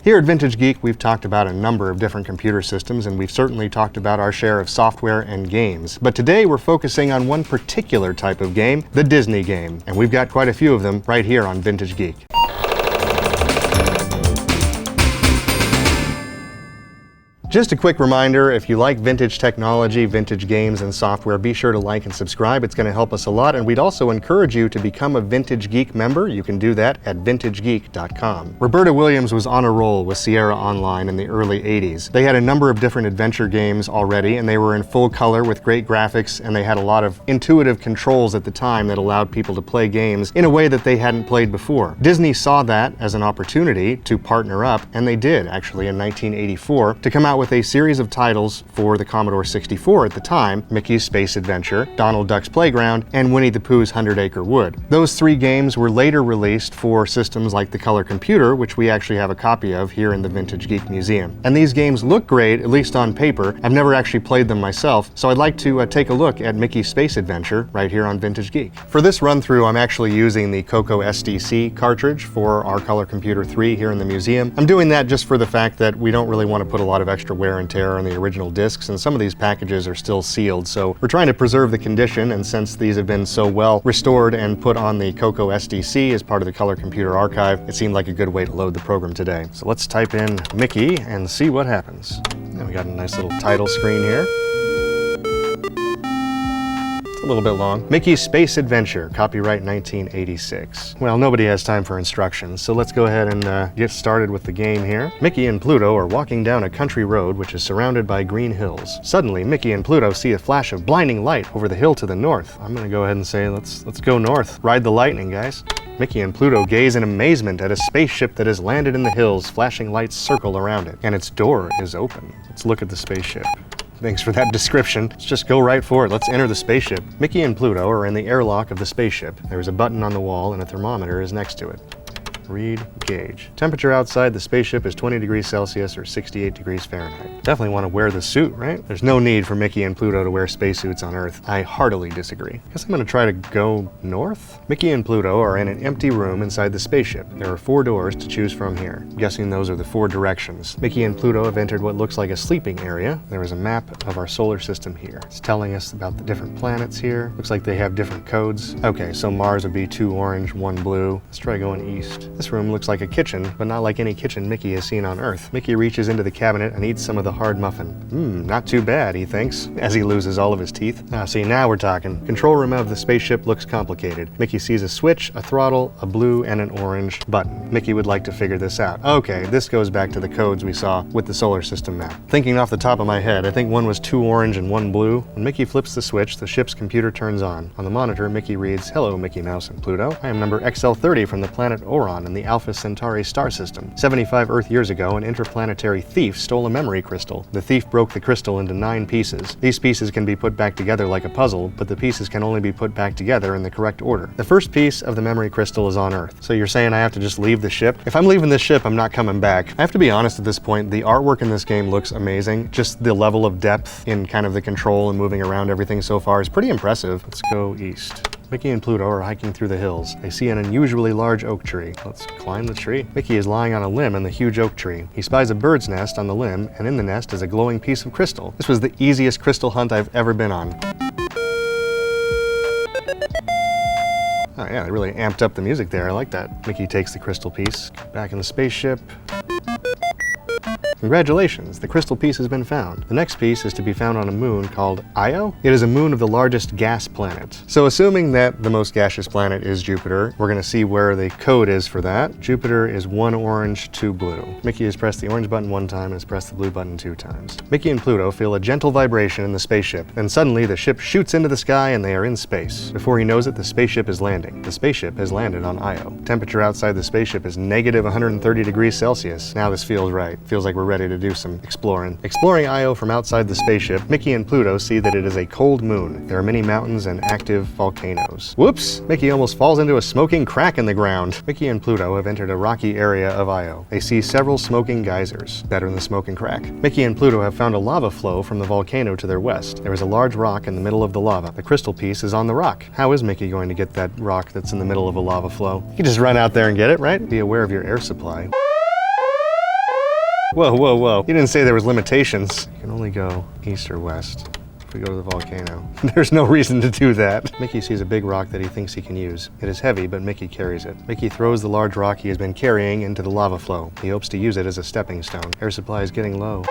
Here at Vintage Geek, we've talked about a number of different computer systems, and we've certainly talked about our share of software and games. But today we're focusing on one particular type of game, the Disney game. And we've got quite a few of them right here on Vintage Geek. Just a quick reminder, if you like vintage technology, vintage games, and software, be sure to like and subscribe. It's going to help us a lot, and we'd also encourage you to become a Vintage Geek member. You can do that at vintagegeek.com. Roberta Williams was on a roll with Sierra Online in the early 80s. They had a number of different adventure games already, and they were in full color with great graphics, and they had a lot of intuitive controls at the time that allowed people to play games in a way that they hadn't played before. Disney saw that as an opportunity to partner up, and they did, actually, in 1984, to come out with a series of titles for the Commodore 64 at the time: Mickey's Space Adventure, Donald Duck's Playground, and Winnie the Pooh's 100-Acre Wood. Those three games were later released for systems like the Color Computer, which we actually have a copy of here in the Vintage Geek Museum. And these games look great, at least on paper. I've never actually played them myself, so I'd like to take a look at Mickey's Space Adventure right here on Vintage Geek. For this run-through, I'm actually using the Coco SDC cartridge for our Color Computer 3 here in the museum. I'm doing that just for the fact that we don't really want to put a lot of extra wear and tear on the original discs, and some of these packages are still sealed, so we're trying to preserve the condition, and since these have been so well restored and put on the Coco SDC as part of the Color Computer archive, it seemed like a good way to load the program today. So let's type in Mickey and see what happens. And we got a nice little title screen here. A little bit long. Mickey's Space Adventure, copyright 1986. Well, nobody has time for instructions, so let's go ahead and get started with the game here. Mickey and Pluto are walking down a country road which is surrounded by green hills. Suddenly, Mickey and Pluto see a flash of blinding light over the hill to the north. I'm gonna go ahead and say, let's go north. Ride the lightning, guys. Mickey and Pluto gaze in amazement at a spaceship that has landed in the hills. Flashing lights circle around it, and its door is open. Let's look at the spaceship. Thanks for that description. Let's just go right for it. Let's enter the spaceship. Mickey and Pluto are in the airlock of the spaceship. There's a button on the wall and a thermometer is next to it. Read gauge. Temperature outside the spaceship is 20 degrees Celsius or 68 degrees Fahrenheit. Definitely want to wear the suit, right? There's no need for Mickey and Pluto to wear spacesuits on Earth. I heartily disagree. Guess I'm going to try to go north? Mickey and Pluto are in an empty room inside the spaceship. There are 4 doors to choose from here. I'm guessing those are the 4 directions. Mickey and Pluto have entered what looks like a sleeping area. There is a map of our solar system here. It's telling us about the different planets here. Looks like they have different codes. Okay, so Mars would be 2 orange, 1 blue. Let's try going east. This room looks like a kitchen, but not like any kitchen Mickey has seen on Earth. Mickey reaches into the cabinet and eats some of the hard muffin. Not too bad, he thinks, as he loses all of his teeth. See, now we're talking. Control room of the spaceship looks complicated. Mickey sees a switch, a throttle, a blue, and an orange button. Mickey would like to figure this out. Okay, this goes back to the codes we saw with the solar system map. Thinking off the top of my head, I think one was 2 orange and 1 blue. When Mickey flips the switch, the ship's computer turns on. On the monitor, Mickey reads, "Hello, Mickey Mouse and Pluto. I am number XL30 from the planet Oron in the Alpha Centauri star system. 75 Earth years ago, an interplanetary thief stole a memory crystal. The thief broke the crystal into 9 pieces. These pieces can be put back together like a puzzle, but the pieces can only be put back together in the correct order. The first piece of the memory crystal is on Earth." So you're saying I have to just leave the ship? If I'm leaving this ship, I'm not coming back. I have to be honest at this point, the artwork in this game looks amazing. Just the level of depth in kind of the control and moving around everything so far is pretty impressive. Let's go east. Mickey and Pluto are hiking through the hills. They see an unusually large oak tree. Let's climb the tree. Mickey is lying on a limb in the huge oak tree. He spies a bird's nest on the limb, and in the nest is a glowing piece of crystal. This was the easiest crystal hunt I've ever been on. Oh yeah, they really amped up the music there. I like that. Mickey takes the crystal piece. Back in the spaceship. Congratulations, the crystal piece has been found. The next piece is to be found on a moon called Io. It is a moon of the largest gas planet. So assuming that the most gaseous planet is Jupiter, we're going to see where the code is for that. Jupiter is 1 orange, 2 blue. Mickey has pressed the orange button 1 time and has pressed the blue button 2 times. Mickey and Pluto feel a gentle vibration in the spaceship. Then suddenly the ship shoots into the sky and they are in space. Before he knows it, the spaceship is landing. The spaceship has landed on Io. Temperature outside the spaceship is negative 130 degrees Celsius. Now this feels right. Feels like we're ready to do some exploring. Exploring Io from outside the spaceship, Mickey and Pluto see that it is a cold moon. There are many mountains and active volcanoes. Whoops! Mickey almost falls into a smoking crack in the ground. Mickey and Pluto have entered a rocky area of Io. They see several smoking geysers. Better than the smoking crack. Mickey and Pluto have found a lava flow from the volcano to their west. There is a large rock in the middle of the lava. The crystal piece is on the rock. How is Mickey going to get that rock that's in the middle of a lava flow? You just run out there and get it, right? Be aware of your air supply. Whoa, whoa, whoa. You didn't say there was limitations. You can only go east or west. If we go to the volcano. There's no reason to do that. Mickey sees a big rock that he thinks he can use. It is heavy, but Mickey carries it. Mickey throws the large rock he has been carrying into the lava flow. He hopes to use it as a stepping stone. Air supply is getting low.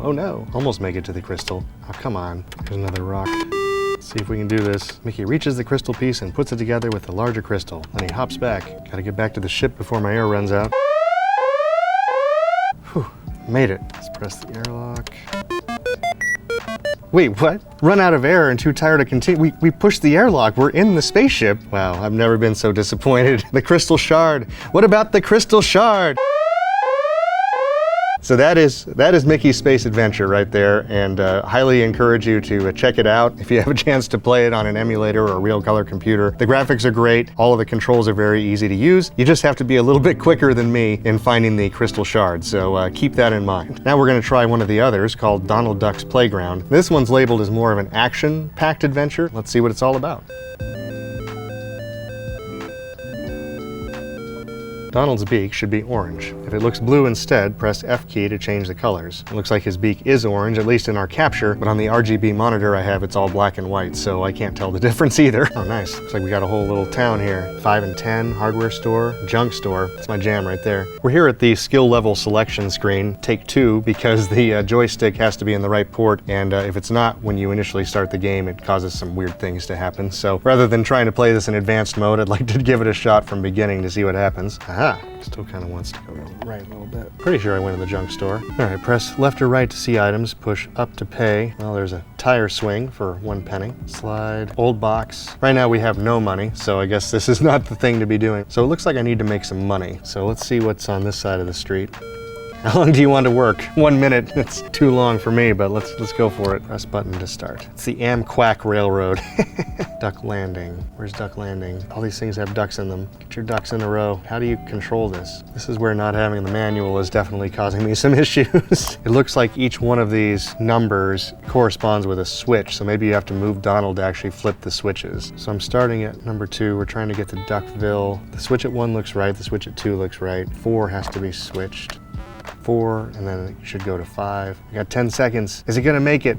Oh no, almost make it to the crystal. Oh, come on. There's another rock. Let's see if we can do this. Mickey reaches the crystal piece and puts it together with the larger crystal. Then he hops back. Gotta get back to the ship before my air runs out. Whew, made it. Let's press the airlock. Wait, what? Run out of air and too tired to continue. We pushed the airlock. We're in the spaceship. Wow, I've never been so disappointed. The crystal shard. What about the crystal shard? So that is Mickey's Space Adventure right there, and highly encourage you to check it out if you have a chance to play it on an emulator or a real color computer. The graphics are great, all of the controls are very easy to use. You just have to be a little bit quicker than me in finding the crystal shard, so keep that in mind. Now we're going to try one of the others called Donald Duck's Playground. This one's labeled as more of an action-packed adventure. Let's see what it's all about. Donald's beak should be orange. If it looks blue instead, press F key to change the colors. It looks like his beak is orange, at least in our capture, but on the RGB monitor I have, it's all black and white, so I can't tell the difference either. Oh, nice. Looks like we got a whole little town here. 5 and 10, hardware store, junk store. That's my jam right there. We're here at the skill level selection screen, take 2, because the joystick has to be in the right port, and if it's not when you initially start the game, it causes some weird things to happen. So rather than trying to play this in advanced mode, I'd like to give it a shot from beginning to see what happens. Aha, still kind of wants to go right a little bit. Pretty sure I went to the junk store. All right, press left or right to see items, push up to pay. Well, there's a tire swing for 1 penny. Slide, old box. Right now we have no money, so I guess this is not the thing to be doing. So it looks like I need to make some money. So let's see what's on this side of the street. How long do you want to work? 1 minute. That's too long for me, but let's go for it. Press button to start. It's the Amquack Railroad. Duck Landing. Where's Duck Landing? All these things have ducks in them. Get your ducks in a row. How do you control this? This is where not having the manual is definitely causing me some issues. It looks like each one of these numbers corresponds with a switch, so maybe you have to move Donald to actually flip the switches. So I'm starting at number 2. We're trying to get to Duckville. The switch at 1 looks right. The switch at 2 looks right. 4 has to be switched. 4, and then it should go to 5. I got 10 seconds. Is it gonna make it?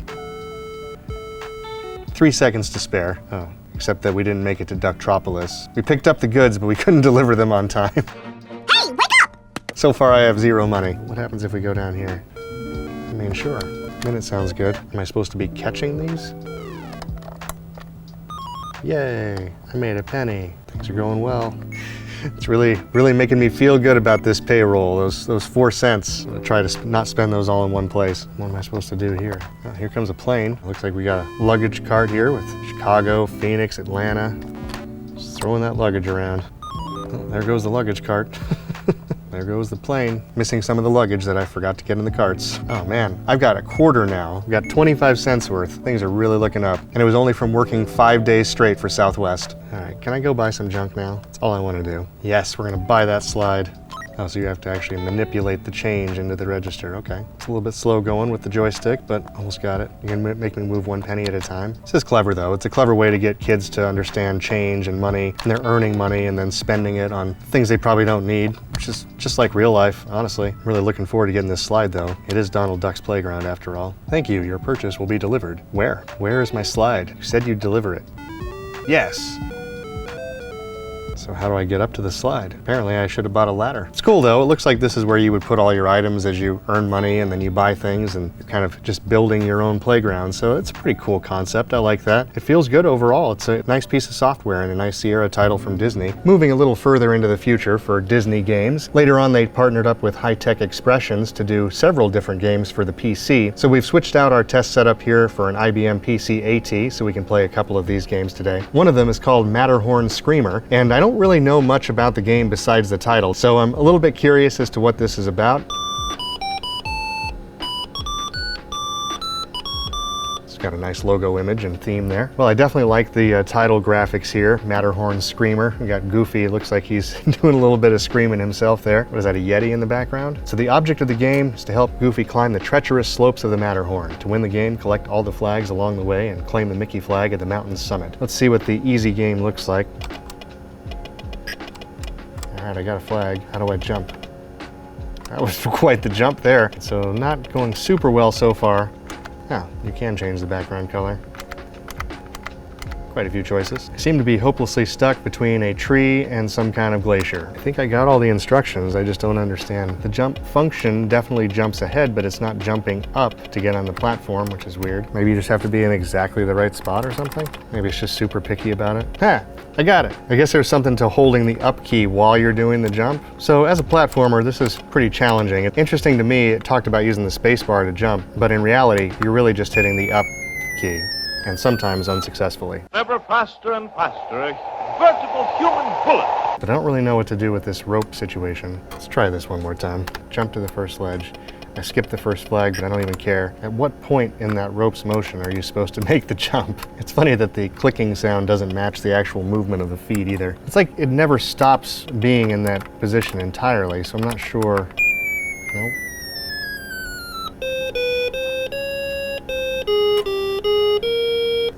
3 seconds to spare. Oh, except that we didn't make it to Ducktropolis. We picked up the goods, but we couldn't deliver them on time. Hey, wake up! So far I have 0 money. What happens if we go down here? I mean, sure. Minute sounds good. Am I supposed to be catching these? Yay, I made a penny. Things are going well. It's really making me feel good about this payroll, those 4 cents. I'm gonna try to not spend those all in one place. What am I supposed to do here? Oh, here comes a plane. Looks like we got a luggage cart here with Chicago, Phoenix, Atlanta. Just throwing that luggage around. Oh, there goes the luggage cart. There goes the plane. Missing some of the luggage that I forgot to get in the carts. Oh man, I've got a quarter now. I've got 25 cents worth. Things are really looking up. And it was only from working 5 days straight for Southwest. All right, can I go buy some junk now? That's all I want to do. Yes, we're gonna buy that slide. Oh, so you have to actually manipulate the change into the register. Okay. It's a little bit slow going with the joystick, but almost got it. You can make me move 1 penny at a time. This is clever though. It's a clever way to get kids to understand change and money, and they're earning money and then spending it on things they probably don't need, which is just like real life, honestly. I'm really looking forward to getting this slide though. It is Donald Duck's Playground after all. Thank you, your purchase will be delivered. Where? Where is my slide? You said you'd deliver it. Yes. So how do I get up to the slide? Apparently I should have bought a ladder. It's cool though. It looks like this is where you would put all your items as you earn money and then you buy things and you're kind of just building your own playground. So it's a pretty cool concept. I like that. It feels good overall. It's a nice piece of software and a nice Sierra title from Disney. Moving a little further into the future for Disney games. Later on they partnered up with High Tech Expressions to do several different games for the PC. So we've switched out our test setup here for an IBM PC AT so we can play a couple of these games today. One of them is called Matterhorn Screamer, and I don't really know much about the game besides the title, so I'm a little bit curious as to what this is about. It's got a nice logo image and theme there. Well, I definitely like the title graphics here. Matterhorn Screamer. We got Goofy. It looks like he's doing a little bit of screaming himself there. What is that, a Yeti in the background? So the object of the game is to help Goofy climb the treacherous slopes of the Matterhorn. To win the game, collect all the flags along the way and claim the Mickey flag at the mountain's summit. Let's see what the easy game looks like. All right, I got a flag. How do I jump? That was quite the jump there. So not going super well so far. Oh, you can change the background color. Quite a few choices. I seem to be hopelessly stuck between a tree and some kind of glacier. I think I got all the instructions, I just don't understand. The jump function definitely jumps ahead, but it's not jumping up to get on the platform, which is weird. Maybe you just have to be in exactly the right spot or something? Maybe it's just super picky about it. Ha! I got it. I guess there's something to holding the up key while you're doing the jump. So as a platformer, this is pretty challenging. It's interesting to me, it talked about using the space bar to jump, but in reality, you're really just hitting the up key, and sometimes unsuccessfully. Ever faster and faster, a vertical human bullet. But I don't really know what to do with this rope situation. Let's try this one more time. Jump to the first ledge. I skipped the first flag, but I don't even care. At what point in that rope's motion are you supposed to make the jump? It's funny that the clicking sound doesn't match the actual movement of the feet either. It's like it never stops being in that position entirely, so I'm not sure. Nope.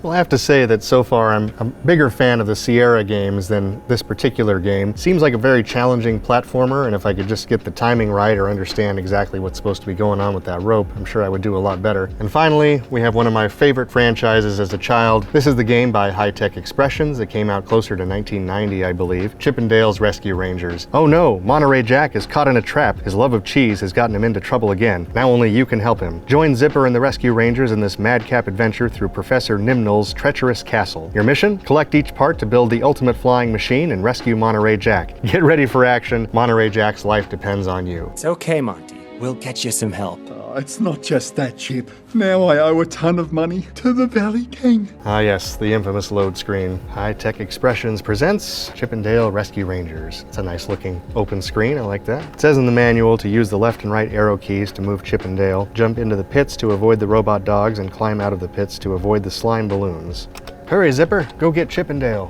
Well, I have to say that so far I'm a bigger fan of the Sierra games than this particular game. Seems like a very challenging platformer, and if I could just get the timing right or understand exactly what's supposed to be going on with that rope, I'm sure I would do a lot better. And finally, we have one of my favorite franchises as a child. This is the game by High Tech Expressions. It came out closer to 1990, I believe. Chippendale's Rescue Rangers. Oh no, Monterey Jack is caught in a trap. His love of cheese has gotten him into trouble again. Now only you can help him. Join Zipper and the Rescue Rangers in this madcap adventure through Professor Nimnol's treacherous castle. Your mission? Collect each part to build the ultimate flying machine and rescue Monterey Jack. Get ready for action. Monterey Jack's life depends on you. It's okay, Monty. We'll get you some help. Oh, it's not just that, Chip. Now I owe a ton of money to the Valley King. Ah yes, the infamous load screen. High Tech Expressions presents Chippendale Rescue Rangers. It's a nice looking open screen, I like that. It says in the manual to use the left and right arrow keys to move Chippendale, jump into the pits to avoid the robot dogs, and climb out of the pits to avoid the slime balloons. Hurry, Zipper, go get Chippendale.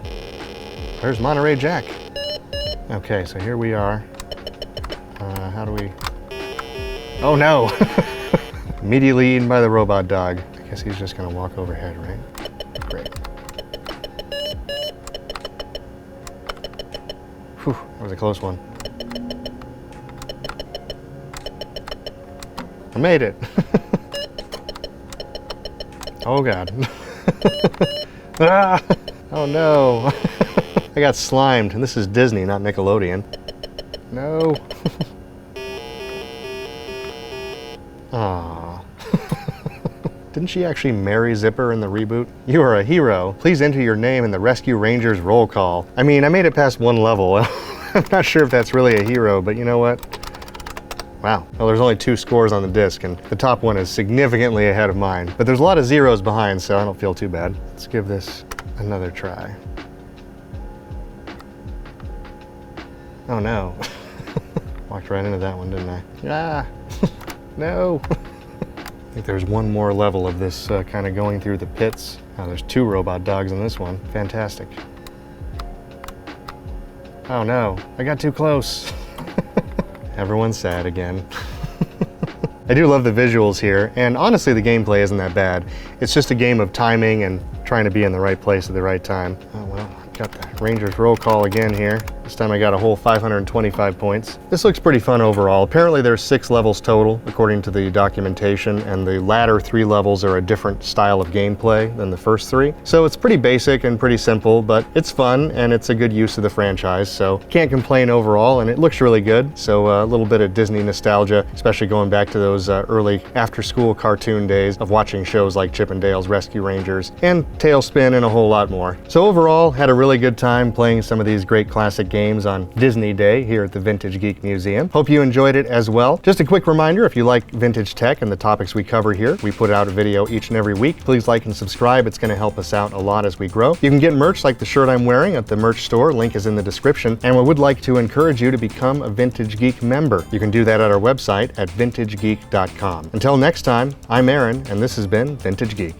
There's Monterey Jack. Okay, so here we are. How do we... Oh no! Immediately eaten by the robot dog. I guess he's just gonna walk overhead, right? Great. Whew, that was a close one. I made it! Oh god. Ah! Oh no! I got slimed, and this is Disney, not Nickelodeon. No! Aww. Didn't she actually marry Zipper in the reboot? You are a hero. Please enter your name in the Rescue Rangers roll call. I mean, I made it past one level. I'm not sure if that's really a hero, but you know what? Wow. Well, there's only 2 scores on the disc, and the top one is significantly ahead of mine. But there's a lot of zeros behind, so I don't feel too bad. Let's give this another try. Oh no. Walked right into that one, didn't I? Ah! No! I think there's one more level of this kind of going through the pits. Oh, there's 2 robot dogs in this one. Fantastic. Oh no, I got too close. Everyone's sad again. I do love the visuals here, and honestly the gameplay isn't that bad. It's just a game of timing and trying to be in the right place at the right time. Oh well, got the Rangers roll call again here. This time I got a whole 525 points. This looks pretty fun overall. Apparently there's 6 levels total, according to the documentation, and the latter 3 levels are a different style of gameplay than the first 3. So it's pretty basic and pretty simple, but it's fun and it's a good use of the franchise, so can't complain overall, and it looks really good. So a little bit of Disney nostalgia, especially going back to those early after-school cartoon days of watching shows like Chippendale's Rescue Rangers and Tailspin and a whole lot more. So overall, had a really good time playing some of these great classic games on Disney Day here at the Vintage Geek Museum. Hope you enjoyed it as well. Just a quick reminder, if you like vintage tech and the topics we cover here, we put out a video each and every week. Please like and subscribe. It's going to help us out a lot as we grow. You can get merch like the shirt I'm wearing at the merch store. Link is in the description. And we would like to encourage you to become a Vintage Geek member. You can do that at our website at vintagegeek.com. Until next time, I'm Aaron, and this has been Vintage Geek.